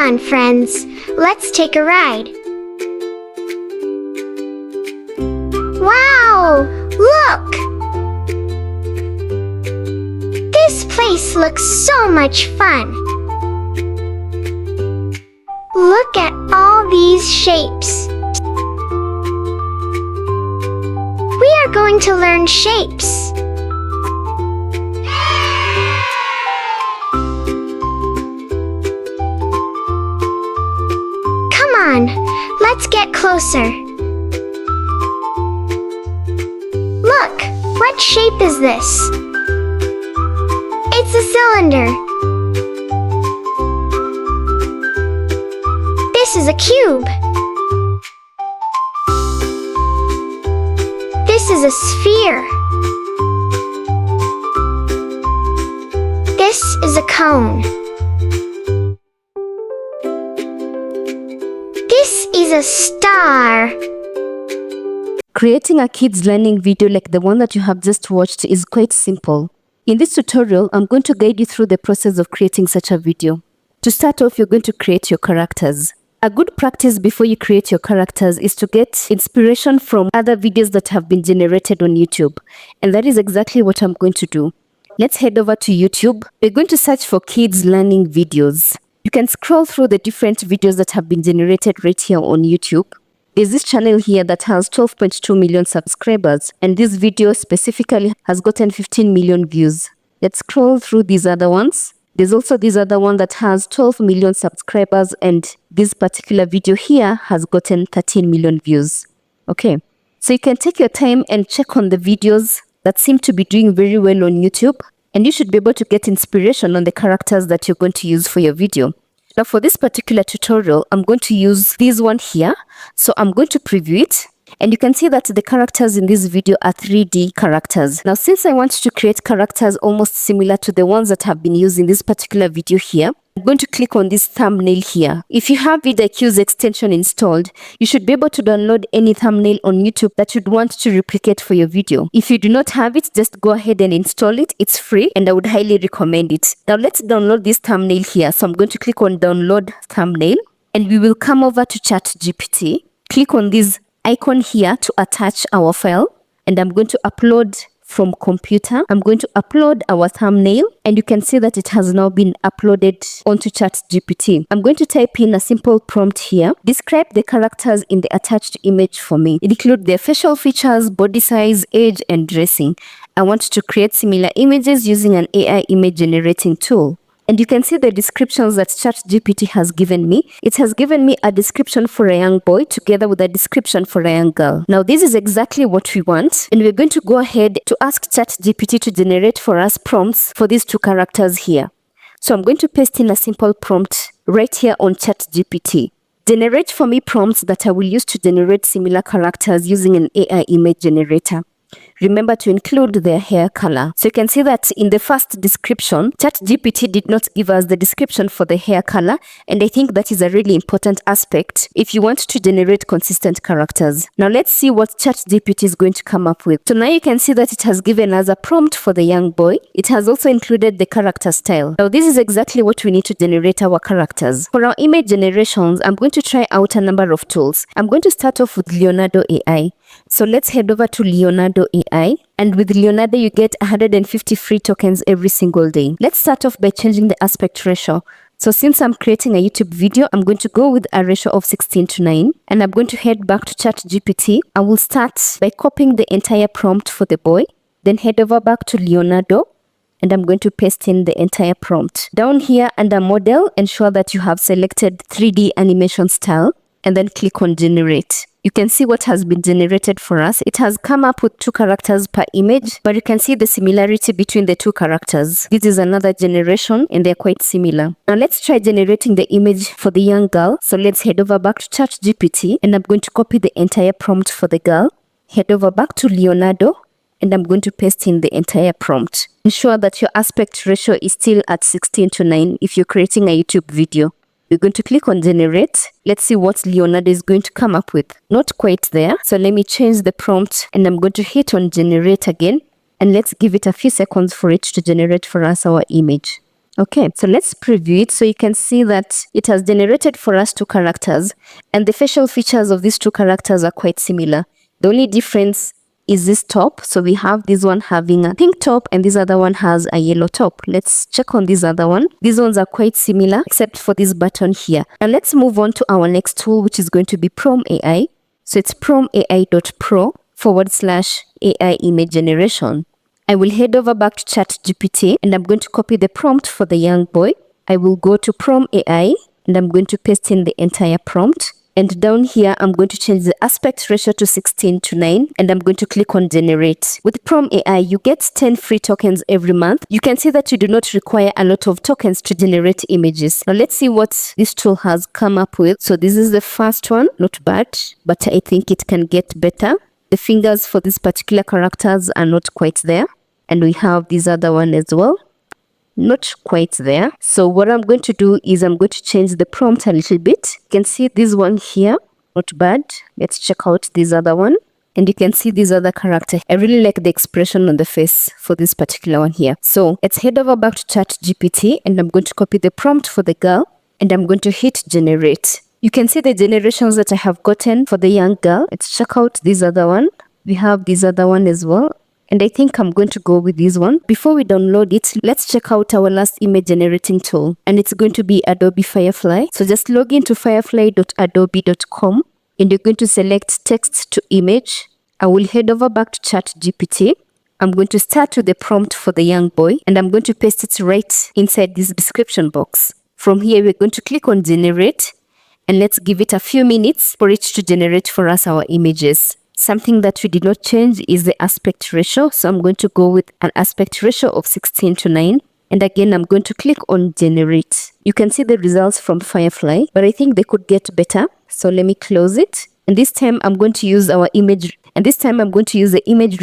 on, friends, let's take a ride. Wow! Look! This place looks so much fun. Look at all these shapes. We are going to learn shapes. Come on, let's get closer. Look, what shape is this? It's a cylinder. This is a cube. This is a sphere. This is a cone. This is a star. Creating a kids learning video like the one that you have just watched is quite simple. In this tutorial, I'm going to guide you through the process of creating such a video. To start off, you're going to create your characters. A good practice before you create your characters is to get inspiration from other videos that have been generated on YouTube. And that is exactly what I'm going to do. Let's head over to YouTube. We're going to search for kids learning videos. You can scroll through the different videos that have been generated right here on YouTube. There's this channel here that has 12.2 million subscribers, and this video specifically has gotten 15 million views. Let's scroll through these other ones. There's also this other one that has 12 million subscribers, and this particular video here has gotten 13 million views. Okay, so you can take your time and check on the videos that seem to be doing very well on YouTube, and you should be able to get inspiration on the characters that you're going to use for your video. Now for this particular tutorial, I'm going to use this one here. So I'm going to preview it. And you can see that the characters in this video are 3D characters. Now since I want to create characters almost similar to the ones that have been used in this particular video here, I'm going to click on this thumbnail here. If you have vidIQ's extension installed, you should be able to download any thumbnail on YouTube that you'd want to replicate for your video. If you do not have it, just go ahead and install it. It's free and I would highly recommend it. Now let's download this thumbnail here. So I'm going to click on download thumbnail and we will come over to ChatGPT. Click on this icon here to attach our file, and I'm going to upload from computer. I'm going to upload our thumbnail, and you can see that it has now been uploaded onto ChatGPT. I'm going to type in a simple prompt here. Describe the characters in the attached image for me. Include their facial features, body size, age, and dressing. I want to create similar images using an AI image generating tool. And you can see the descriptions that ChatGPT has given me. It has given me a description for a young boy together with a description for a young girl. Now this is exactly what we want, and we're going to go ahead to ask ChatGPT to generate for us prompts for these two characters here. So I'm going to paste in a simple prompt right here on ChatGPT. Generate for me prompts that I will use to generate similar characters using an AI image generator. Remember to include their hair color. So you can see that in the first description, ChatGPT did not give us the description for the hair color, and I think that is a really important aspect if you want to generate consistent characters. Now let's see what ChatGPT is going to come up with. So now you can see that it has given us a prompt for the young boy. It has also included the character style. Now this is exactly what we need to generate our characters. For our image generations, I'm going to try out a number of tools. I'm going to start off with Leonardo AI. So let's head over to Leonardo AI, and with Leonardo you get 150 free tokens every single day. Let's start off by changing the aspect ratio. So since I'm creating a YouTube video, I'm going to go with a ratio of 16:9, and I'm going to head back to ChatGPT. I will start by copying the entire prompt for the boy, then head over back to Leonardo, and I'm going to paste in the entire prompt. Down here under model, ensure that you have selected 3D animation style, and then click on generate. You can see what has been generated for us. It has come up with 2 characters per image, but you can see the similarity between the 2 characters. This is another generation and they're quite similar. Now let's try generating the image for the young girl. So let's head over back to ChatGPT, and I'm going to copy the entire prompt for the girl. Head over back to Leonardo, and I'm going to paste in the entire prompt. Ensure that your aspect ratio is still at 16:9 if you're creating a YouTube video. We're going to click on generate. Let's see what Leonardo is going to come up with. Not quite there. So let me change the prompt, and I'm going to hit on generate again. And let's give it a few seconds for it to generate for us our image. Okay, so let's preview it. So you can see that it has generated for us two characters, and the facial features of these two characters are quite similar. The only difference is this top. So we have this one having a pink top and this other one has a yellow top. Let's check on this other one. These ones are quite similar except for this button here. And let's move on to our next tool, which is going to be Prompt AI. So it's promptai.pro/AI image generation. I will head over back to ChatGPT and I'm going to copy the prompt for the young boy. I will go to Prompt AI and I'm going to paste in the entire prompt. And down here, I'm going to change the aspect ratio to 16:9 and I'm going to click on generate. With Prompt AI, you get 10 free tokens every month. You can see that you do not require a lot of tokens to generate images. Now let's see what this tool has come up with. So this is the first one, not bad, but I think it can get better. The fingers for these particular characters are not quite there. And we have this other one as well. Not quite there. So what I'm going to do is I'm going to change the prompt a little bit. You can see this one here. Not bad. Let's check out this other one. And you can see this other character. I really like the expression on the face for this particular one here. So let's head over back to ChatGPT and I'm going to copy the prompt for the girl and I'm going to hit generate. You can see the generations that I have gotten for the young girl. Let's check out this other one. We have this other one as well. And I think I'm going to go with this one. Before we download it, let's check out our last image generating tool. And it's going to be Adobe Firefly. So just log into firefly.adobe.com and you're going to select text to image. I will head over back to ChatGPT. I'm going to start with the prompt for the young boy and I'm going to paste it right inside this description box. From here, we're going to click on generate and let's give it a few minutes for it to generate for us our images. Something that we did not change is the aspect ratio. So I'm going to go with an aspect ratio of 16:9. And again, I'm going to click on generate. You can see the results from Firefly, but I think they could get better. So let me close it. And this time I'm going to use the image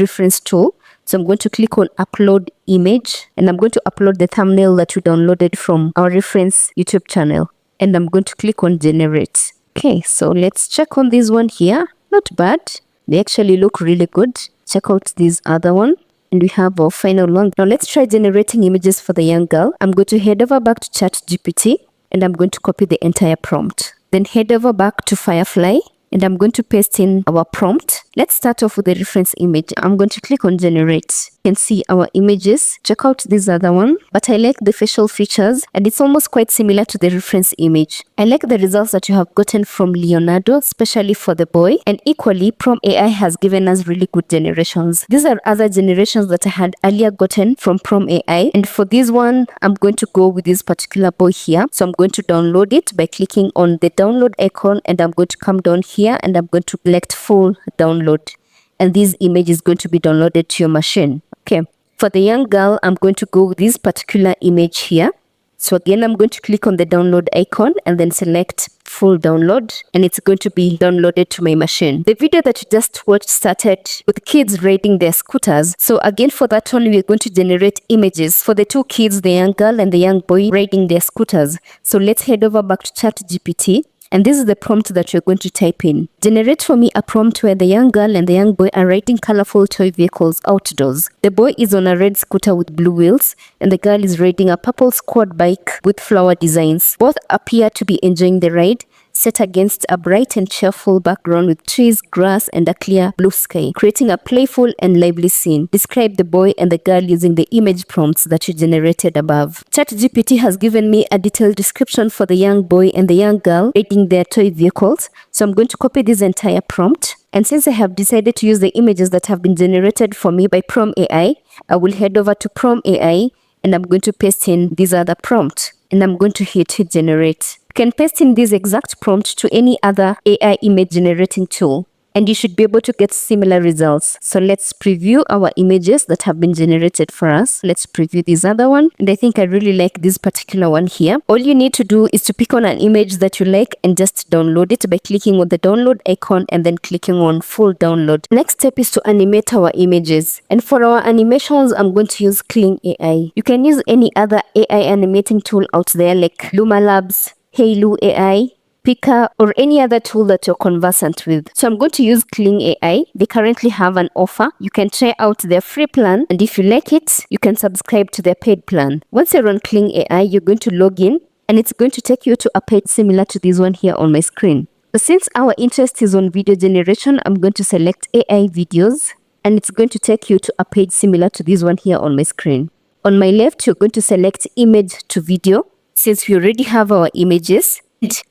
reference tool. So I'm going to click on upload image and I'm going to upload the thumbnail that we downloaded from our reference YouTube channel. And I'm going to click on generate. Okay, so let's check on this one here. Not bad. They actually look really good. Check out this other one. And we have our final one. Now let's try generating images for the young girl. I'm going to head over back to ChatGPT and I'm going to copy the entire prompt. Then head over back to Firefly and I'm going to paste in our prompt. Let's start off with the reference image. I'm going to click on generate. You can see our images. Check out this other one, but I like the facial features and it's almost quite similar to the reference image. I like the results that you have gotten from Leonardo, especially for the boy, and equally Prompt AI has given us really good generations. These are other generations that I had earlier gotten from Prompt AI, and for this one I'm going to go with this particular boy here. So I'm going to download it by clicking on the download icon and I'm going to come down here and I'm going to select full download. And this image is going to be downloaded to your machine. Okay, for the young girl, I'm going to go with this particular image here. So again, I'm going to click on the download icon and then select full download and it's going to be downloaded to my machine. The video that you just watched started with kids riding their scooters. So again, for that one, we're going to generate images for the two kids, the young girl and the young boy riding their scooters. So let's head over back to ChatGPT. And this is the prompt that you're going to type in. Generate for me a prompt where the young girl and the young boy are riding colorful toy vehicles outdoors. The boy is on a red scooter with blue wheels and the girl is riding a purple squad bike with flower designs. Both appear to be enjoying the ride, set against a bright and cheerful background with trees, grass, and a clear blue sky, creating a playful and lively scene. Describe the boy and the girl using the image prompts that you generated above. ChatGPT has given me a detailed description for the young boy and the young girl riding their toy vehicles. So I'm going to copy this entire prompt. And since I have decided to use the images that have been generated for me by Prompt AI, I will head over to Prompt AI and I'm going to paste in this other prompt. And I'm going to hit generate. You can paste in this exact prompt to any other AI image generating tool and you should be able to get similar results. So let's preview our images that have been generated for us. Let's preview this other one. And I think I really like this particular one here. All you need to do is to pick on an image that you like and just download it by clicking on the download icon and then clicking on full download. Next step is to animate our images. And for our animations, I'm going to use Clean AI. You can use any other AI animating tool out there like Luma Labs, Halo AI, Picker, or any other tool that you're conversant with. So I'm going to use Kling AI. They currently have an offer. You can try out their free plan, and if you like it, you can subscribe to their paid plan. Once you're on Kling AI, you're going to log in, and it's going to take you to a page similar to this one here on my screen. So since our interest is on video generation, I'm going to select AI videos, and it's going to take you to a page similar to this one here on my screen. On my left, you're going to select image to video. Since we already have our images,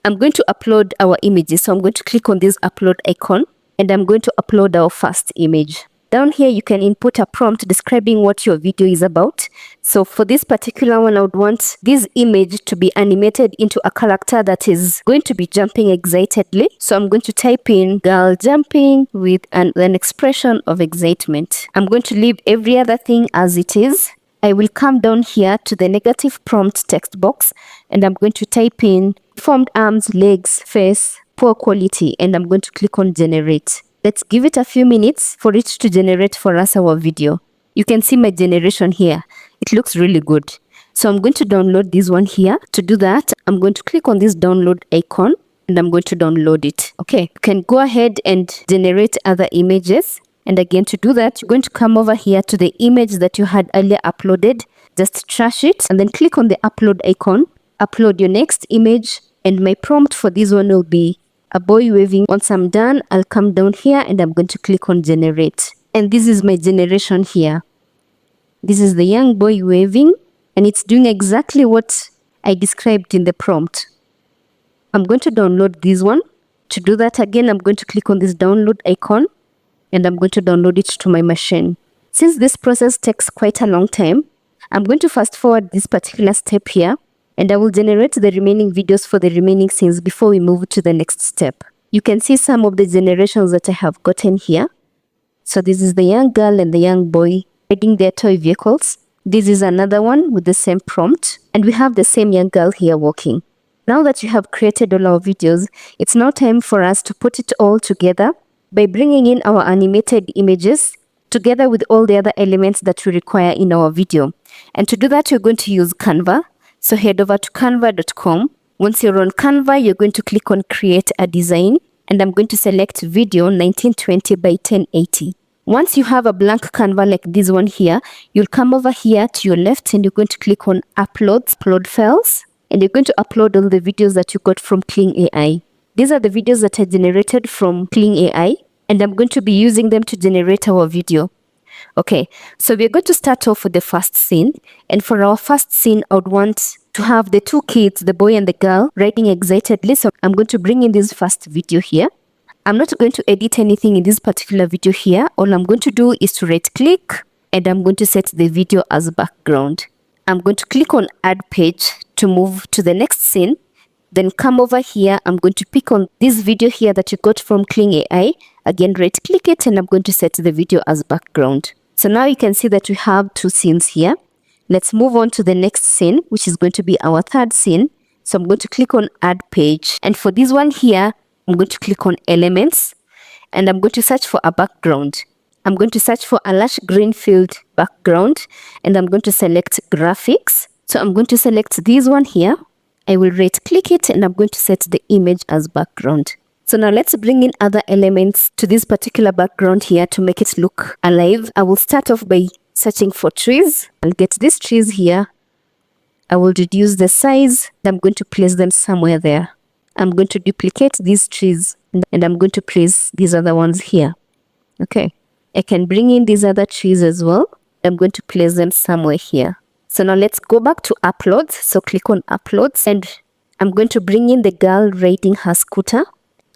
I'm going to upload our images. So I'm going to click on this upload icon, and I'm going to upload our first image. Down here, you can input a prompt describing what your video is about. So for this particular one, I would want this image to be animated into a character that is going to be jumping excitedly. So I'm going to type in girl jumping with an expression of excitement. I'm going to leave every other thing as it is. I will come down here to the negative prompt text box, and I'm going to type in formed arms, legs, face, poor quality, and I'm going to click on generate. Let's give it a few minutes for it to generate for us our video. You can see my generation here. It looks really good. So I'm going to download this one here. To do that, I'm going to click on this download icon, and I'm going to download it. Okay, you can go ahead and generate other images. And again, to do that, you're going to come over here to the image that you had earlier uploaded. Just trash it and then click on the upload icon. Upload your next image, and my prompt for this one will be a boy waving. Once I'm done, I'll come down here and I'm going to click on generate. And this is my generation here. This is the young boy waving, and it's doing exactly what I described in the prompt. I'm going to download this one. To do that, again, I'm going to click on this download icon, and I'm going to download it to my machine. Since this process takes quite a long time, I'm going to fast forward this particular step here, and I will generate the remaining videos for the remaining scenes before we move to the next step. You can see some of the generations that I have gotten here. So this is the young girl and the young boy riding their toy vehicles. This is another one with the same prompt, and we have the same young girl here walking. Now that you have created all our videos, it's now time for us to put it all together by bringing in our animated images together with all the other elements that we require in our video. And to do that, you're going to use Canva. So head over to canva.com. Once you're on Canva, you're going to click on create a design, and I'm going to select video 1920 by 1080. Once you have a blank Canva like this one here, you'll come over here to your left, and you're going to click on upload files, and you're going to upload all the videos that you got from Kling AI. These are the videos that I generated from Kling AI, and I'm going to be using them to generate our video. Okay, so we're going to start off with the first scene. And for our first scene, I would want to have the two kids, the boy and the girl, riding excitedly. So I'm going to bring in this first video here. I'm not going to edit anything in this particular video here. All I'm going to do is to right click, and I'm going to set the video as background. I'm going to click on add page to move to the next scene. Then come over here, I'm going to pick on this video here that you got from Kling AI. Again, right click it, and I'm going to set the video as background. So now you can see that we have two scenes here. Let's move on to the next scene, which is going to be our third scene. So I'm going to click on add page. And for this one here, I'm going to click on elements, and I'm going to search for a background. I'm going to search for a lush green field background, and I'm going to select graphics. So I'm going to select this one here. I will right click it, and I'm going to set the image as background. So now let's bring in other elements to this particular background here to make it look alive. I will start off by searching for trees. I'll get these trees here. I will reduce the size, and I'm going to place them somewhere there. I'm going to duplicate these trees, and I'm going to place these other ones here. Okay, I can bring in these other trees as well. I'm going to place them somewhere here. So now let's go back to uploads. So click on uploads, and I'm going to bring in the girl riding her scooter.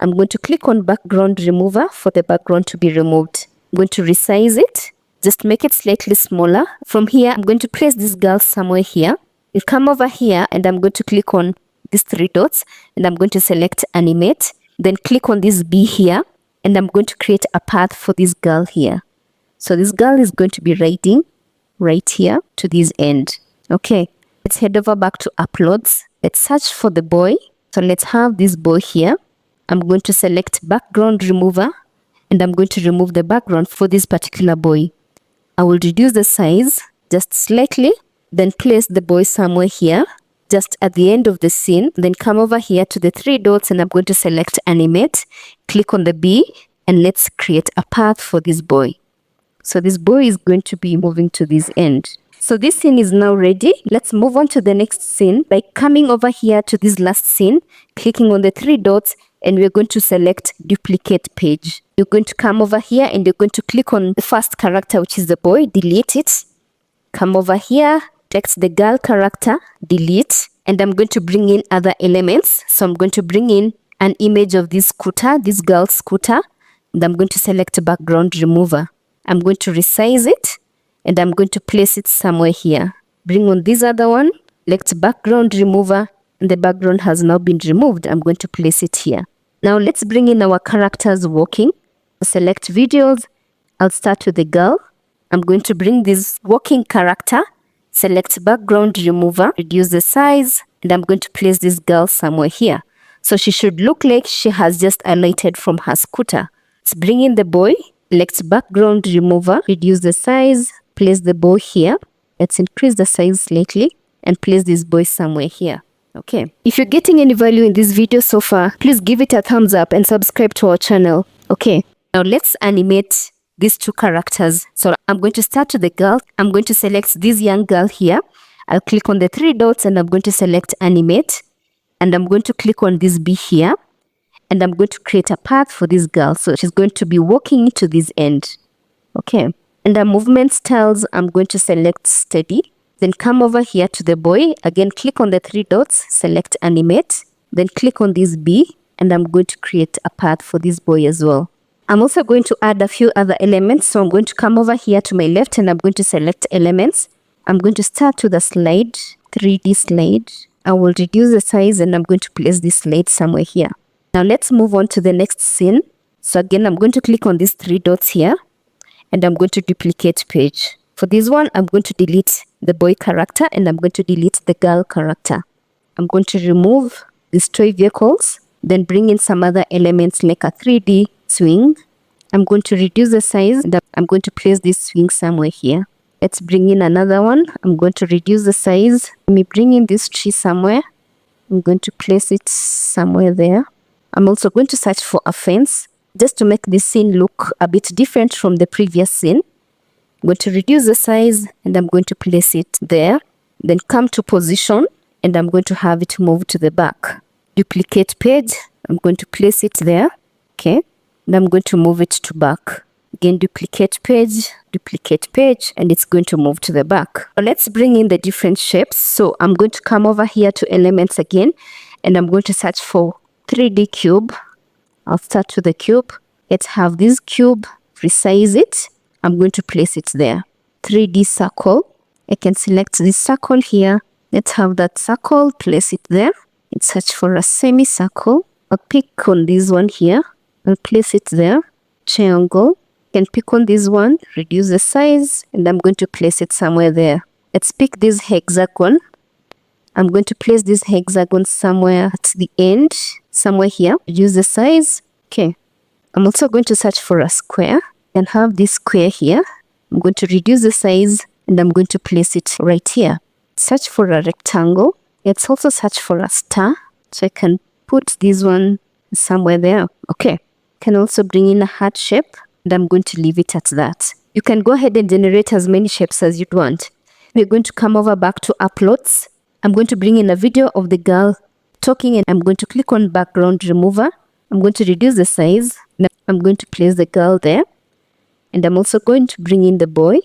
I'm going to click on background remover for the background to be removed. I'm going to resize it, just make it slightly smaller. From here, I'm going to place this girl somewhere here. You'll come over here, and I'm going to click on these three dots, and I'm going to select animate. Then click on this B here, and I'm going to create a path for this girl here. So this girl is going to be riding right here to this end. Okay, let's head over back to uploads. Let's search for the boy. So let's have this boy here. I'm going to select background remover, and I'm going to remove the background for this particular boy. I will reduce the size just slightly, then place the boy somewhere here. just at the end of the scene. Then come over here to the three dots and I'm going to select animate, click on the B, and let's create a path for this boy. So this boy is going to be moving to this end. So this scene is now ready. Let's move on to the next scene by coming over here to this last scene, clicking on the three dots, and we're going to select duplicate page. You're going to come over here and you're going to click on the first character, which is the boy, delete it. Come over here, text the girl character, delete, and I'm going to bring in other elements. So I'm going to bring in an image of this scooter, this girl's scooter, and I'm going to select background remover. I'm going to resize it and I'm going to place it somewhere here. Bring on this other one, select background remover, and the background has now been removed. I'm going to place it here. Now let's bring in our characters walking. Select videos. I'll start with the girl. I'm going to bring this walking character, select background remover, reduce the size, and I'm going to place this girl somewhere here. So she should look like she has just alighted from her scooter. Let's bring in the boy, select background remover, reduce the size, place the boy here. Let's increase the size slightly and place this boy somewhere here. Okay. If you're getting any value in this video so far, please give it a thumbs up and subscribe to our channel. Okay. Now let's animate these two characters. So I'm going to start with the girl. I'm going to select this young girl here. I'll click on the three dots and I'm going to select animate. And I'm going to click on this B here. And I'm going to create a path for this girl. So she's going to be walking to this end. Okay. And the movement styles, I'm going to select steady. Then come over here to the boy. Again, click on the three dots, select animate. Then click on this B. And I'm going to create a path for this boy as well. I'm also going to add a few other elements. So I'm going to come over here to my left and I'm going to select elements. I'm going to start with a slide, 3D slide. I will reduce the size and I'm going to place this slide somewhere here. Now let's move on to the next scene. So again, I'm going to click on these three dots here and I'm going to duplicate page. For this one, I'm going to delete the boy character and I'm going to delete the girl character. I'm going to remove these toy vehicles, then bring in some other elements like a 3D swing. I'm going to reduce the size and I'm going to place this swing somewhere here. Let's bring in another one. I'm going to reduce the size. Let me bring in this tree somewhere. I'm going to place it somewhere there. I'm also going to search for a fence just to make this scene look a bit different from the previous scene. I'm going to reduce the size and I'm going to place it there. Then come to position and I'm going to have it move to the back. Duplicate page. I'm going to place it there. Okay. And I'm going to move it to back. Again, duplicate page, and it's going to move to the back. Now let's bring in the different shapes. So I'm going to come over here to elements again, and I'm going to search for 3D cube. I'll start with the cube. Let's have this cube, resize it. I'm going to place it there. 3D circle. I can select this circle here. Let's have that circle, place it there. Let's search for a semicircle. I'll pick on this one here. I'll place it there. Triangle. Can pick on this one, reduce the size, and I'm going to place it somewhere there. Let's pick this hexagon. I'm going to place this hexagon somewhere at the end, somewhere here. Reduce the size. Okay. I'm also going to search for a square and have this square here. I'm going to reduce the size and I'm going to place it right here. Search for a rectangle. Let's also search for a star. So I can put this one somewhere there. Okay. Can also bring in a heart shape. And I'm going to leave it at that. You can go ahead and generate as many shapes as you'd want. We're going to come over back to uploads. I'm going to bring in a video of the girl talking and I'm going to click on background remover. I'm going to reduce the size. I'm going to place the girl there. And I'm also going to bring in the boy.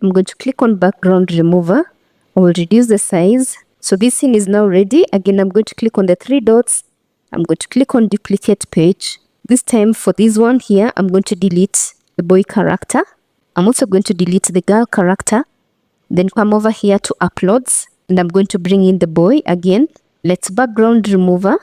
I'm going to click on background remover. I will reduce the size. So this scene is now ready. Again, I'm going to click on the three dots. I'm going to click on duplicate page. This time for this one here, I'm going to delete the boy character. I'm also going to delete the girl character. Then come over here to uploads and I'm going to bring in the boy again. Let's background remover.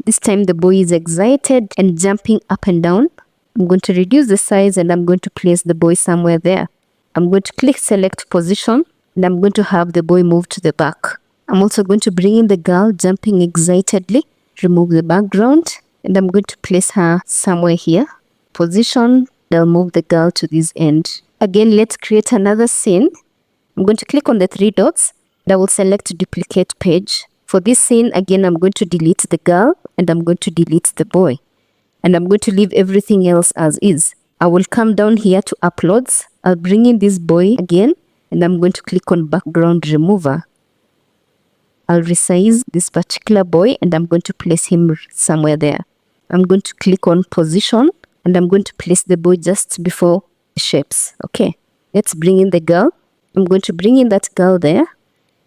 This time the boy is excited and jumping up and down. I'm going to reduce the size and I'm going to place the boy somewhere there. I'm going to click select position and I'm going to have the boy move to the back. I'm also going to bring in the girl jumping excitedly. Remove the background. And I'm going to place her somewhere here. Position. I'll move the girl to this end. Again, let's create another scene. I'm going to click on the three dots. And I will select duplicate page. For this scene, again, I'm going to delete the girl and I'm going to delete the boy. And I'm going to leave everything else as is. I will come down here to uploads. I'll bring in this boy again and I'm going to click on background remover. I'll resize this particular boy and I'm going to place him somewhere there. I'm going to click on position and I'm going to place the boy just before the shapes. Okay, let's bring in the girl. I'm going to bring in that girl there.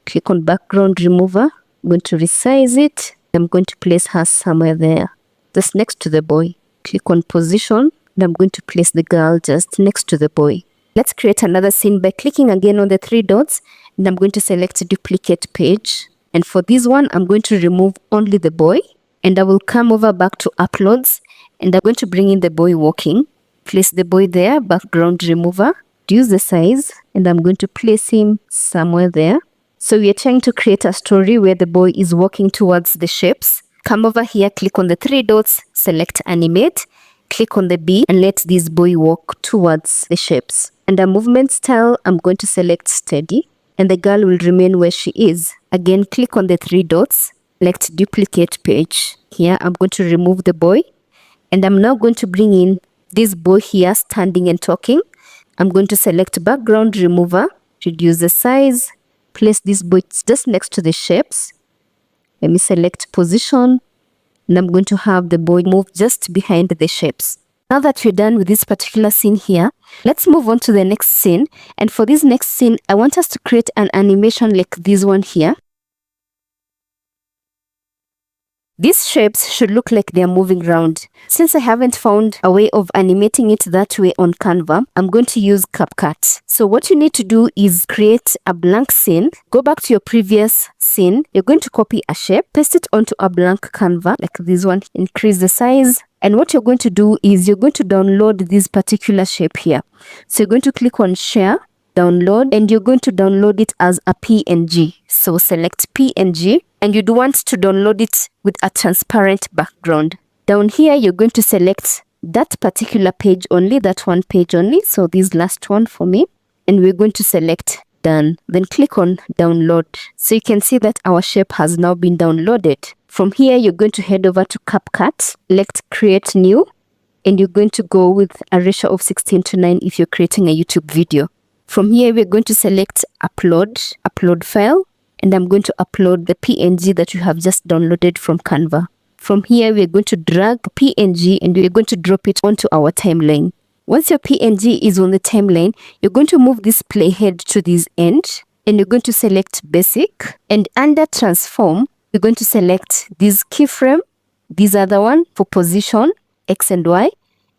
Click on background remover. I'm going to resize it. I'm going to place her somewhere there, just next to the boy. Click on position and I'm going to place the girl just next to the boy. Let's create another scene by clicking again on the three dots and I'm going to select duplicate page. And for this one, I'm going to remove only the boy and I will come over back to uploads and I'm going to bring in the boy walking. Place the boy there, background remover, reduce the size and I'm going to place him somewhere there. So we are trying to create a story where the boy is walking towards the shapes. Come over here, click on the three dots, select animate, click on the B and let this boy walk towards the shapes. Under movement style, I'm going to select steady and the girl will remain where she is. Again, click on the three dots, select duplicate page. Here, I'm going to remove the boy and I'm now going to bring in this boy here standing and talking. I'm going to select background remover, reduce the size, place this boy just next to the shapes. Let me select position and I'm going to have the boy move just behind the shapes. Now that we're done with this particular scene here, let's move on to the next scene. And for this next scene, I want us to create an animation like this one here. These shapes should look like they're moving around. Since I haven't found a way of animating it that way on Canva, I'm going to use CapCut. So what you need to do is create a blank scene. Go back to your previous scene. You're going to copy a shape, paste it onto a blank Canva like this one. Increase the size. And what you're going to do is you're going to download this particular shape here. So you're going to click on share, download, and you're going to download it as a PNG. So select PNG and you'd want to download it with a transparent background. Down here, you're going to select that particular page only, that one page only. So this last one for me. And we're going to select done. Then click on download. So you can see that our shape has now been downloaded. From here, you're going to head over to CapCut, select create new, and you're going to go with a ratio of 16:9 if you're creating a YouTube video. From here, we're going to select upload file, and I'm going to upload the PNG that you have just downloaded from Canva. From here, we're going to drag PNG and we're going to drop it onto our timeline. Once your PNG is on the timeline, you're going to move this playhead to this end, and you're going to select basic, and under transform, you're going to select this keyframe, this other one for position, X and Y,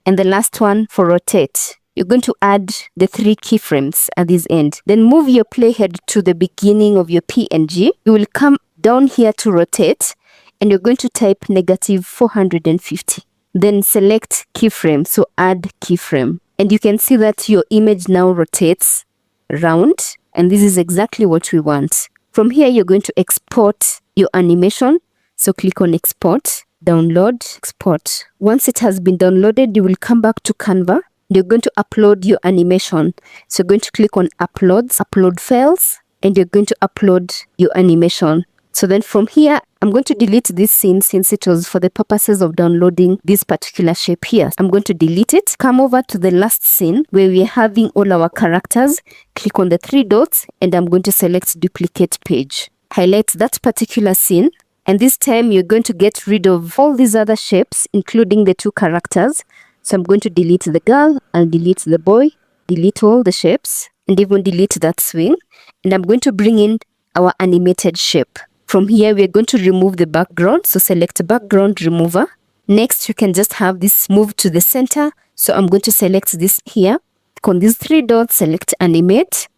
and the last one for rotate. You're going to add the 3 keyframes at this end. Then move your playhead to the beginning of your PNG. You will come down here to rotate and you're going to type -450. Then select keyframe, so add keyframe. And you can see that your image now rotates round, and this is exactly what we want. From here, you're going to export your animation. So click on export, download, export. Once it has been downloaded, you will come back to Canva. You're going to upload your animation. So you're going to click on uploads, upload files, and you're going to upload your animation. So then from here, I'm going to delete this scene since it was for the purposes of downloading this particular shape here. I'm going to delete it. Come over to the last scene where we're having all our characters. Click on the 3 dots and I'm going to select duplicate page. Highlight that particular scene. And this time you're going to get rid of all these other shapes, including the 2 characters. So I'm going to delete the girl, I'll delete the boy, delete all the shapes, and even delete that swing. And I'm going to bring in our animated shape. From here, we're going to remove the background. So select background remover. Next, you can just have this move to the center. So I'm going to select this here. Click on these 3 dots, select animate.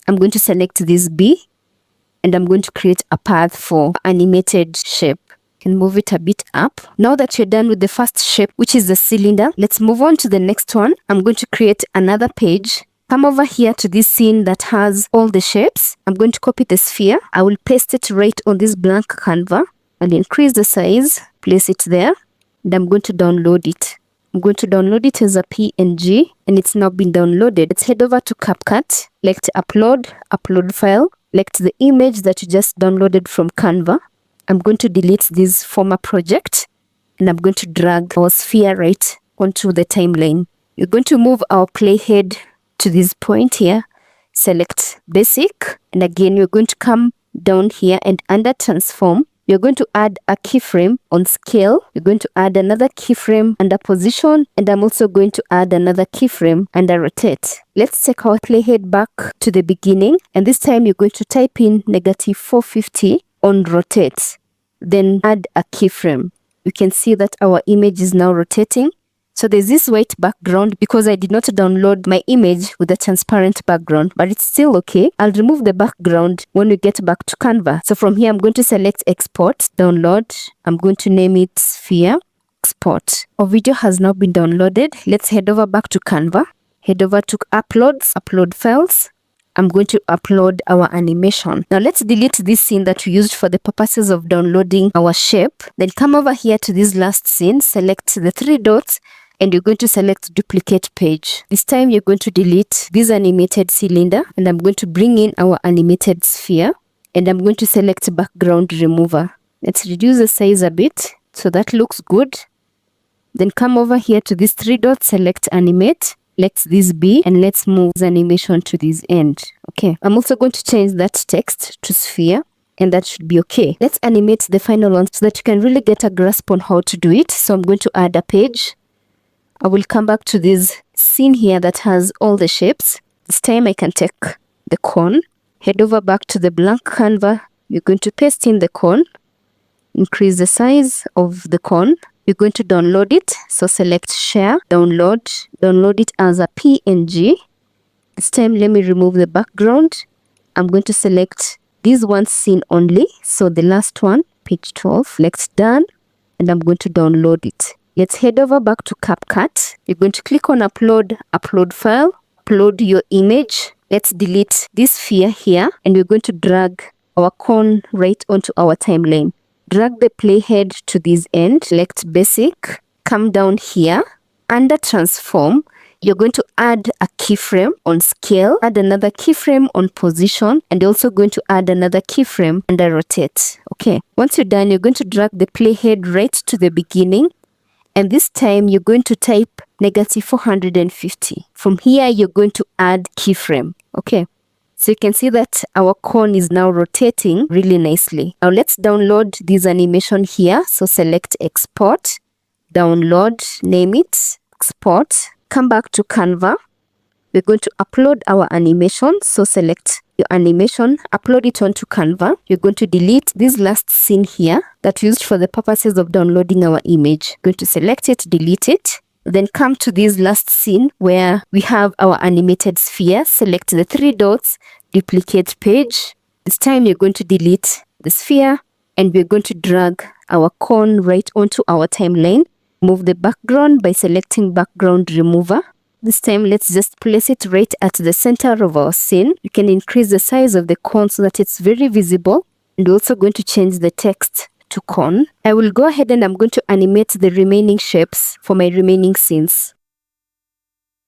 I'm going to select this B. And I'm going to create a path for animated shape. Can move it a bit up. Now that you're done with the first shape, which is the cylinder, let's move on to the next one. I'm going to create another page. Come over here to this scene that has all the shapes. I'm going to copy the sphere. I will paste it right on this blank Canva. I'll increase the size, place it there, and I'm going to download it. I'm going to download it as a PNG, and it's now been downloaded. Let's head over to CapCut, select upload file, select the image that you just downloaded from Canva. I'm going to delete this former project and I'm going to drag our sphere right onto the timeline. We're going to move our playhead to this point here, select basic, and again we're going to come down here and under transform, we're going to add a keyframe on scale. We're going to add another keyframe under position, and I'm also going to add another keyframe under rotate. Let's take our playhead back to the beginning, and this time you're going to type in -450 on rotate, then add a keyframe. You can see that our image is now rotating. So there's this white background because I did not download my image with a transparent background, but it's still okay. I'll remove the background when we get back to Canva. So from here, I'm going to select export, download. I'm going to name it sphere, export. Our video has now been downloaded. Let's head over back to Canva. Head over to uploads, upload files. I'm going to upload our animation. Now let's delete this scene that we used for the purposes of downloading our shape. Then come over here to this last scene, select the 3 dots, and you're going to select duplicate page. This time you're going to delete this animated cylinder, and I'm going to bring in our animated sphere, and I'm going to select background remover. Let's reduce the size a bit so that looks good. Then come over here to these 3 dots, select animate. Let this be, and let's move the animation to this end. Okay, I'm also going to change that text to sphere, and that should be okay. Let's animate the final one so that you can really get a grasp on how to do it. So I'm going to add a page. I will come back to this scene here that has all the shapes. This time I can take the cone, head over back to the blank Canva. You're going to paste in the cone, increase the size of the cone. You're going to download it. So select share, download it as a PNG. This time let me remove the background. I'm going to select this one scene only. So the last one, page 12, select done, and I'm going to download it. Let's head over back to CapCut. You're going to click on upload file, upload your image. Let's delete this sphere here, and we're going to drag our cone right onto our timeline. Drag the playhead to this end, select basic, come down here, under transform, you're going to add a keyframe on scale, add another keyframe on position, and you're also going to add another keyframe under rotate. Okay, once you're done, you're going to drag the playhead right to the beginning, and this time you're going to type -450. From here, you're going to add keyframe. Okay. So you can see that our cone is now rotating really nicely. Now let's download this animation here. So select export, download, name it, export. Come back to Canva. We're going to upload our animation. So select your animation, upload it onto Canva. You're going to delete this last scene here that we used for the purposes of downloading our image. Going to select it, delete it. Then come to this last scene where we have our animated sphere. Select the 3 dots, duplicate page. This time you're going to delete the sphere, and we're going to drag our cone right onto our timeline. Move the background by selecting background remover. This time let's just place it right at the center of our scene. You can increase the size of the cone so that it's very visible, and we're also going to change the text to cone. I will go ahead and I'm going to animate the remaining shapes for my remaining scenes.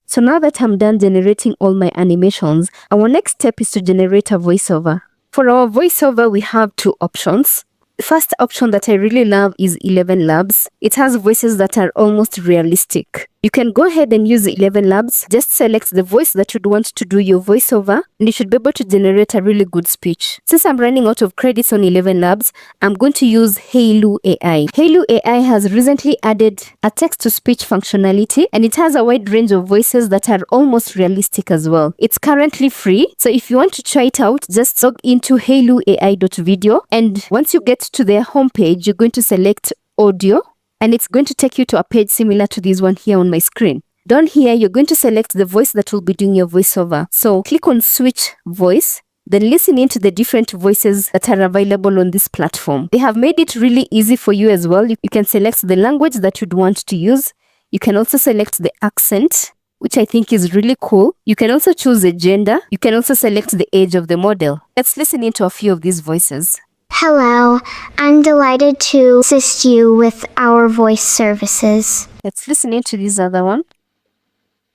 So now that I'm done generating all my animations, our next step is to generate a voiceover. For our voiceover, we have 2 options. The first option that I really love is 11 Labs. It has voices that are almost realistic. You can go ahead and use 11 Labs. Just select the voice that you'd want to do your voiceover, and you should be able to generate a really good speech. Since I'm running out of credits on 11 Labs, I'm going to use Hailu AI. Hailu AI has recently added a text-to-speech functionality, and it has a wide range of voices that are almost realistic as well. It's currently free, so if you want to try it out, just log into hailuai.video, and once you get to their homepage, you're going to select audio, and it's going to take you to a page similar to this one here on my screen. Down here, you're going to select the voice that will be doing your voiceover. So click on switch voice, then listen into the different voices that are available on this platform. They have made it really easy for you as well. You can select the language that you'd want to use. You can also select the accent, which I think is really cool. You can also choose a gender. You can also select the age of the model. Let's listen into a few of these voices. Hello, I'm delighted to assist you with our voice services. Let's listen into this other one.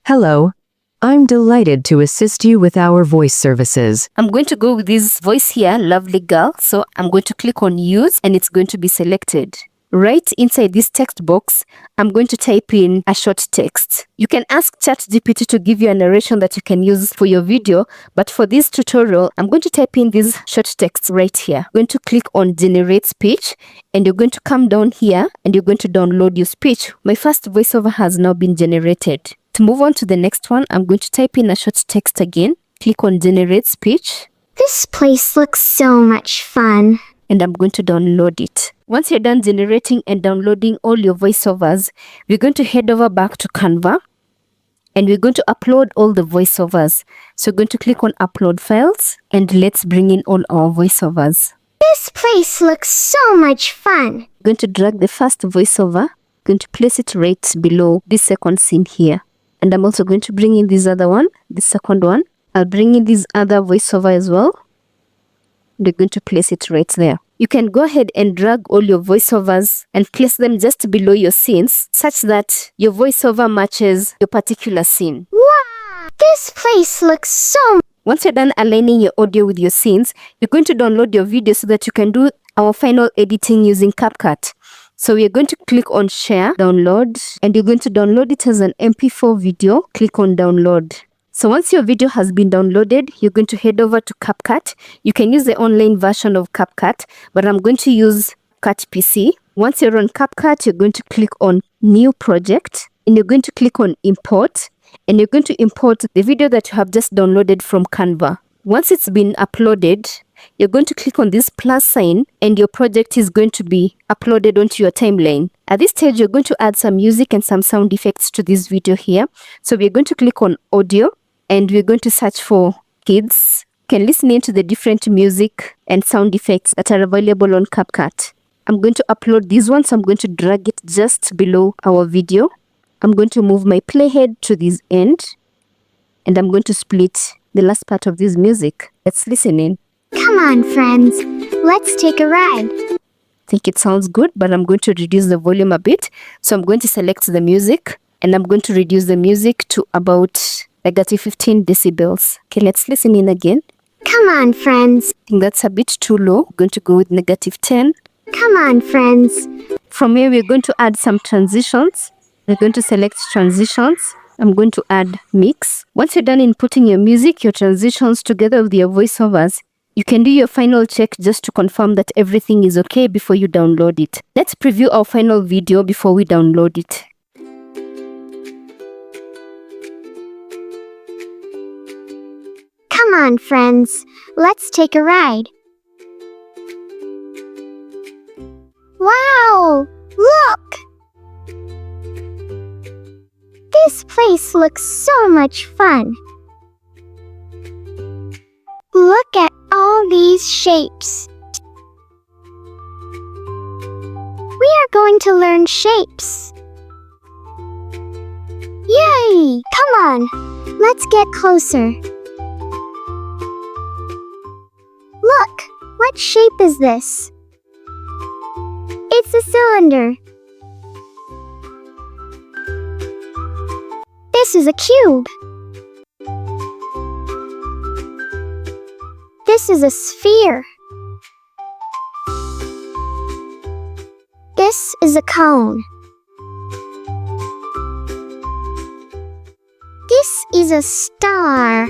Hello, I'm delighted to assist you with our voice services. I'm going to go with this voice here, lovely girl. So I'm going to click on use and it's going to be selected. Right inside this text box, I'm going to type in a short text. You can ask ChatGPT to give you a narration that you can use for your video, but for this tutorial, I'm going to type in this short text right here. I'm going to click on generate speech and you're going to come down here and you're going to download your speech. My first voiceover has now been generated. To move on to the next one, I'm going to type in a short text again. Click on generate speech. This place looks so much fun. And I'm going to download it. Once you're done generating and downloading all your voiceovers, we're going to head over back to Canva and we're going to upload all the voiceovers. So we're going to click on upload files and let's bring in all our voiceovers. This place looks so much fun. I'm going to drag the first voiceover, going to place it right below this second scene here. And I'm also going to bring in this other one, this second one. I'll bring in this other voiceover as well. They're going to place it right there. You can go ahead and drag all your voiceovers and place them just below your scenes such that your voiceover matches your particular scene. Wow! This place looks so... Once you're done aligning your audio with your scenes, you're going to download your video so that you can do our final editing using CapCut. So we're going to click on share, download, and you're going to download it as an MP4 video. Click on download. So once your video has been downloaded, you're going to head over to CapCut. You can use the online version of CapCut, but I'm going to use CapCut PC. Once you're on CapCut, you're going to click on new project and you're going to click on import and you're going to import the video that you have just downloaded from Canva. Once it's been uploaded, you're going to click on this plus sign and your project is going to be uploaded onto your timeline. At this stage, you're going to add some music and some sound effects to this video here. So we're going to click on audio. And we're going to search for kids. You can listen into the different music and sound effects that are available on CapCut. I'm going to upload this one, so I'm going to drag it just below our video. I'm going to move my playhead to this end. And I'm going to split the last part of this music. Let's listen in. Come on, friends. Let's take a ride. I think it sounds good, but I'm going to reduce the volume a bit. So I'm going to select the music. And I'm going to reduce the music to about -15 decibels. Okay, let's listen in again. Come on, friends. I think that's a bit too low. I'm going to go with -10. Come on, friends. From here, we're going to add some transitions. We're going to select transitions. I'm going to add mix. Once you're done inputting your music, your transitions together with your voiceovers, you can do your final check just to confirm that everything is okay before you download it. Let's preview our final video before we download it. Come on, friends. Let's take a ride. Wow! Look! This place looks so much fun. Look at all these shapes. We are going to learn shapes. Yay! Come on, let's get closer. Look, what shape is this? It's a cylinder. This is a cube. This is a sphere. This is a cone. This is a star.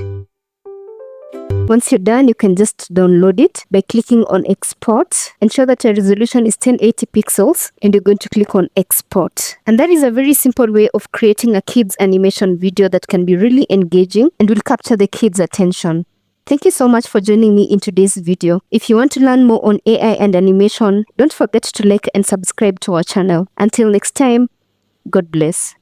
Once you're done, you can just download it by clicking on export. Ensure that your resolution is 1080 pixels and you're going to click on export. And that is a very simple way of creating a kids animation video that can be really engaging and will capture the kids' attention. Thank you so much for joining me in today's video. If you want to learn more on AI and animation, don't forget to like and subscribe to our channel. Until next time, God bless.